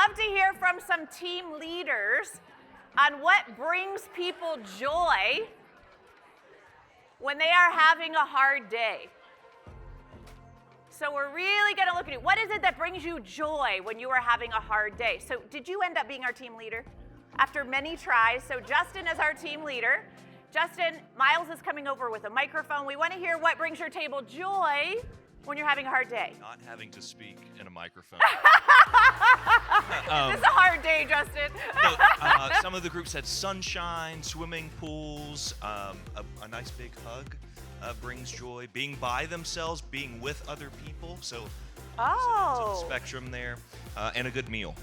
love to hear from some team leaders on what brings people joy when they are having a hard day. So we're really going to look at it. What is it that brings you joy when you are having a hard day? So did you end up being our team leader after many tries? So Justin is our team leader. Justin, Miles is coming over with a microphone. We want to hear what brings your table joy when you're having a hard day. Not having to speak in a microphone. This is a hard day, Justin. Some of the groups had sunshine, swimming pools, a nice big hug brings joy. Being by themselves, being with other people. So it's a spectrum there, and a good meal.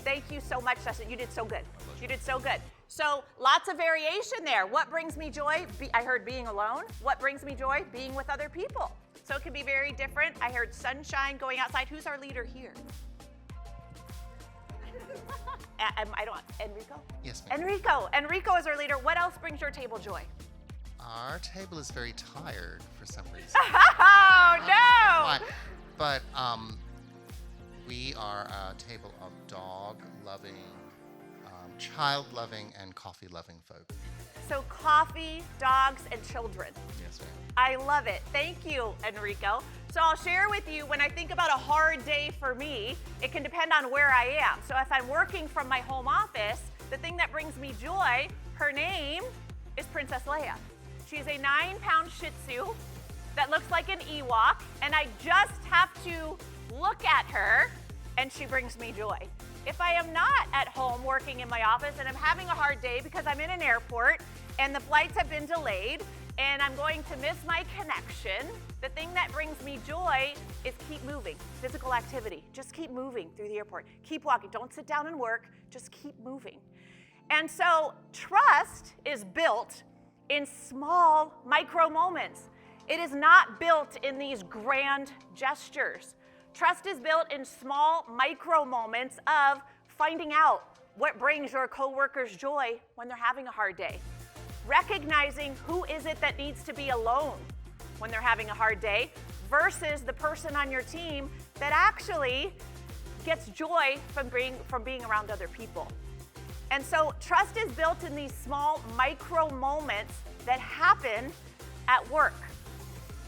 Thank you so much, Justin. You did so good. You did so good. So lots of variation there. What brings me joy? I heard being alone. What brings me joy? Being with other people. So it can be very different. I heard sunshine, going outside. Who's our leader here? Enrico? Yes, ma'am. Enrico is our leader. What else brings your table joy? Our table is very tired for some reason. Oh, no! But we are a table of dog-loving, child-loving, and coffee-loving folk. So coffee, dogs, and children. Yes, ma'am. I love it. Thank you, Enrico. So I'll share with you, when I think about a hard day for me, it can depend on where I am. So if I'm working from my home office, the thing that brings me joy, her name is Princess Leia. She's a 9-pound Shih Tzu that looks like an Ewok, and I just have to look at her, and she brings me joy. If I am not at home working in my office and I'm having a hard day because I'm in an airport and the flights have been delayed and I'm going to miss my connection, the thing that brings me joy is keep moving, physical activity. Just keep moving through the airport. Keep walking. Don't sit down and work. Just keep moving. And so trust is built in small micro moments. It is not built in these grand gestures. Trust is built in small micro moments of finding out what brings your coworkers joy when they're having a hard day. Recognizing who is it that needs to be alone when they're having a hard day versus the person on your team that actually gets joy from being around other people. And so trust is built in these small micro moments that happen at work.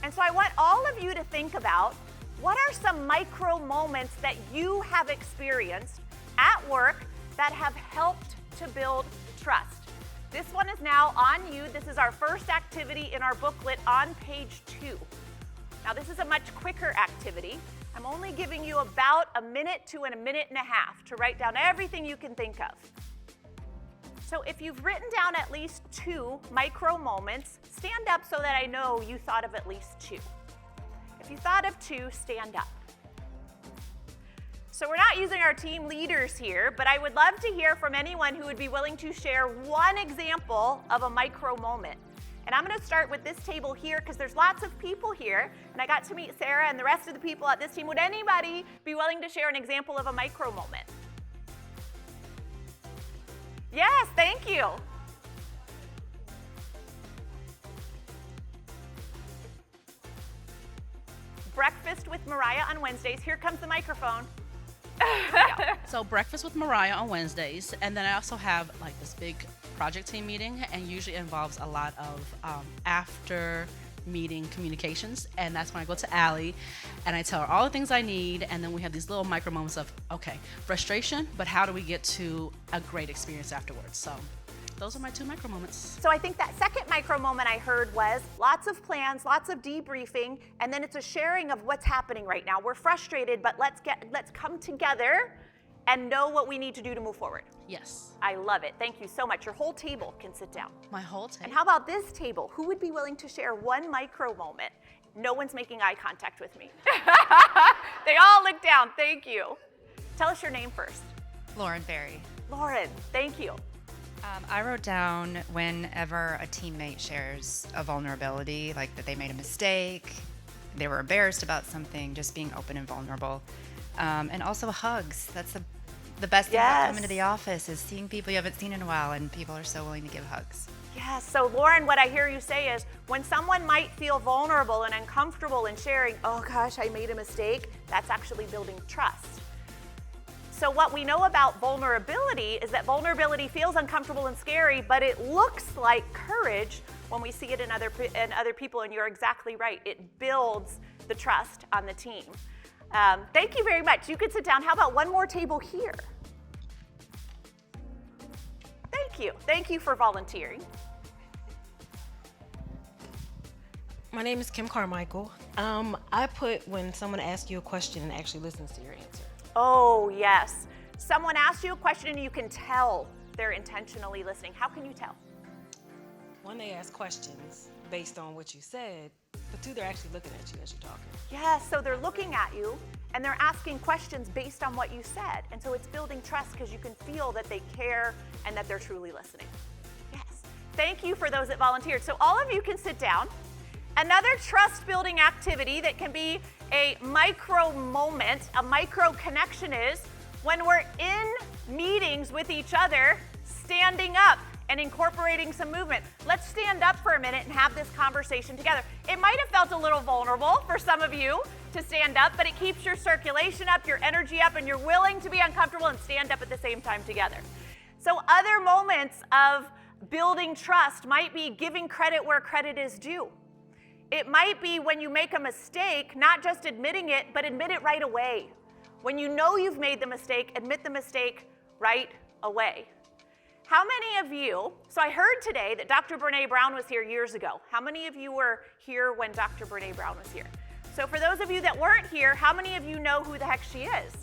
And so I want all of you to think about, what are some micro moments that you have experienced at work that have helped to build trust? This one is now on you. This is our first activity in our booklet on page 2. Now this is a much quicker activity. I'm only giving you about a minute to a minute and a half to write down everything you can think of. So if you've written down at least 2 micro moments, stand up so that I know you thought of at least 2. If you thought of 2, stand up. So we're not using our team leaders here, but I would love to hear from anyone who would be willing to share one example of a micro moment. And I'm going to start with this table here because there's lots of people here, and I got to meet Sarah and the rest of the people at this team. Would anybody be willing to share an example of a micro moment? Yes, thank you. Breakfast with Mariah on Wednesdays. Here comes the microphone. So breakfast with Mariah on Wednesdays, and then I also have like this big project team meeting, and usually involves a lot of after meeting communications, and that's when I go to Allie and I tell her all the things I need, and then we have these little micro moments of, okay, frustration, but how do we get to a great experience afterwards? So those are my 2 micro moments. So I think that second micro moment I heard was lots of plans, lots of debriefing, and then it's a sharing of what's happening right now. We're frustrated, but let's come together and know what we need to do to move forward. Yes. I love it. Thank you so much. Your whole table can sit down. My whole table. And how about this table? Who would be willing to share one micro moment? No one's making eye contact with me. They all look down. Thank you. Tell us your name first. Lauren Berry. Lauren, thank you. I wrote down whenever a teammate shares a vulnerability, like that they made a mistake, they were embarrassed about something, just being open and vulnerable. And also hugs. That's the best thing about coming to the office, is seeing people you haven't seen in a while, and people are so willing to give hugs. Yes, so Lauren, what I hear you say is when someone might feel vulnerable and uncomfortable in sharing, oh gosh, I made a mistake, that's actually building trust. So what we know about vulnerability is that vulnerability feels uncomfortable and scary, but it looks like courage when we see it in other people, and you're exactly right. It builds the trust on the team. Thank you very much. You could sit down. How about one more table here? Thank you. Thank you for volunteering. My name is Kim Carmichael. I put when someone asks you a question and actually listens to your answer. Oh, yes. Someone asks you a question and you can tell they're intentionally listening. How can you tell? One, they ask questions based on what you said, but two, they're actually looking at you as you're talking. Yes, so they're looking at you and they're asking questions based on what you said. And so it's building trust because you can feel that they care and that they're truly listening. Yes. Thank you for those that volunteered. So all of you can sit down. Another trust building activity that can be a micro moment, a micro connection is when we're in meetings with each other, standing up and incorporating some movement. Let's stand up for a minute and have this conversation together. It might have felt a little vulnerable for some of you to stand up, but it keeps your circulation up, your energy up, and you're willing to be uncomfortable and stand up at the same time together. So other moments of building trust might be giving credit where credit is due. It might be when you make a mistake, not just admitting it, but admit it right away. When you know you've made the mistake, admit the mistake right away. How many of you, so I heard today that Dr. Brene Brown was here years ago. How many of you were here when Dr. Brene Brown was here? So for those of you that weren't here, how many of you know who the heck she is?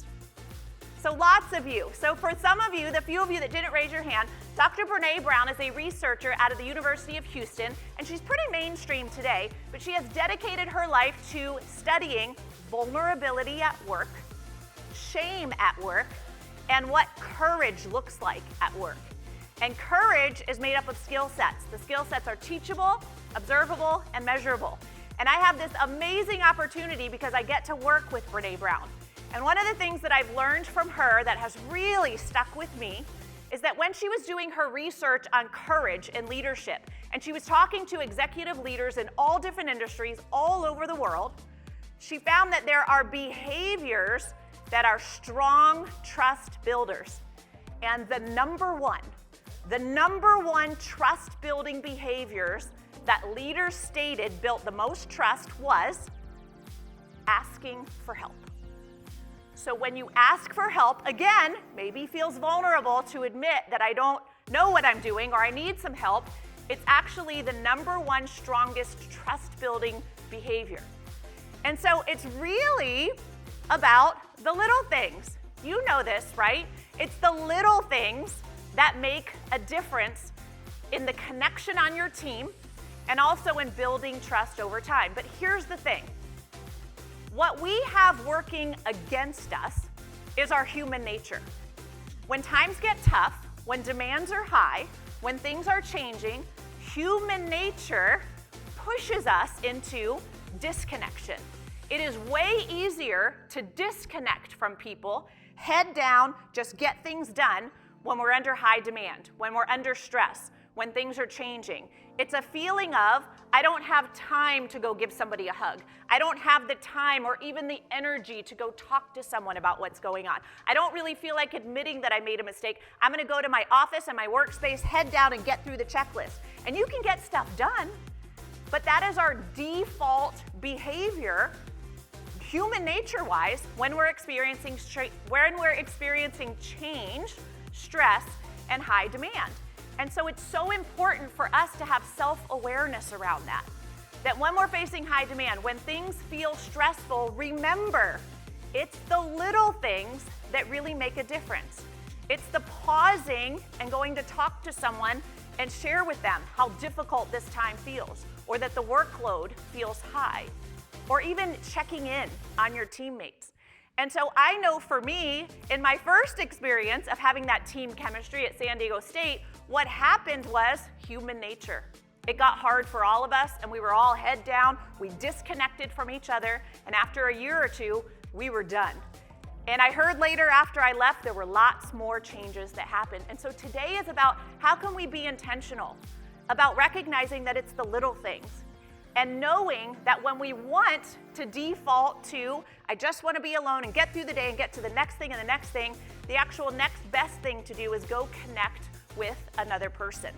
So lots of you. So for some of you, the few of you that didn't raise your hand, Dr. Brene Brown is a researcher out of the University of Houston, and she's pretty mainstream today, but she has dedicated her life to studying vulnerability at work, shame at work, and what courage looks like at work. And courage is made up of skill sets. The skill sets are teachable, observable, and measurable. And I have this amazing opportunity because I get to work with Brene Brown. And one of the things that I've learned from her that has really stuck with me is that when she was doing her research on courage and leadership, and she was talking to executive leaders in all different industries all over the world, she found that there are behaviors that are strong trust builders. And the number one trust building behaviors that leaders stated built the most trust was asking for help. So when you ask for help, again, maybe feels vulnerable to admit that I don't know what I'm doing or I need some help, it's actually the number one strongest trust building behavior. And so it's really about the little things. You know this, right? It's the little things that make a difference in the connection on your team and also in building trust over time. But here's the thing. What we have working against us is our human nature. When times get tough, when demands are high, when things are changing, human nature pushes us into disconnection. It is way easier to disconnect from people, head down, just get things done when we're under high demand, when we're under stress, when things are changing. It's a feeling of, I don't have time to go give somebody a hug. I don't have the time or even the energy to go talk to someone about what's going on. I don't really feel like admitting that I made a mistake. I'm gonna go to my office and my workspace, head down and get through the checklist. And you can get stuff done, but that is our default behavior, human nature-wise, when we're experiencing change, stress, and high demand. And so it's so important for us to have self-awareness around that. That when we're facing high demand, when things feel stressful, remember, it's the little things that really make a difference. It's the pausing and going to talk to someone and share with them how difficult this time feels, or that the workload feels high, or even checking in on your teammates. And so I know for me, in my first experience of having that team chemistry at San Diego State, what happened was human nature. It got hard for all of us, and we were all head down. We disconnected from each other, and after a year or two, we were done. And I heard later after I left, there were lots more changes that happened. And so today is about how can we be intentional about recognizing that it's the little things. And knowing that when we want to default to, I just want to be alone and get through the day and get to the next thing and the next thing, the actual next best thing to do is go connect with another person.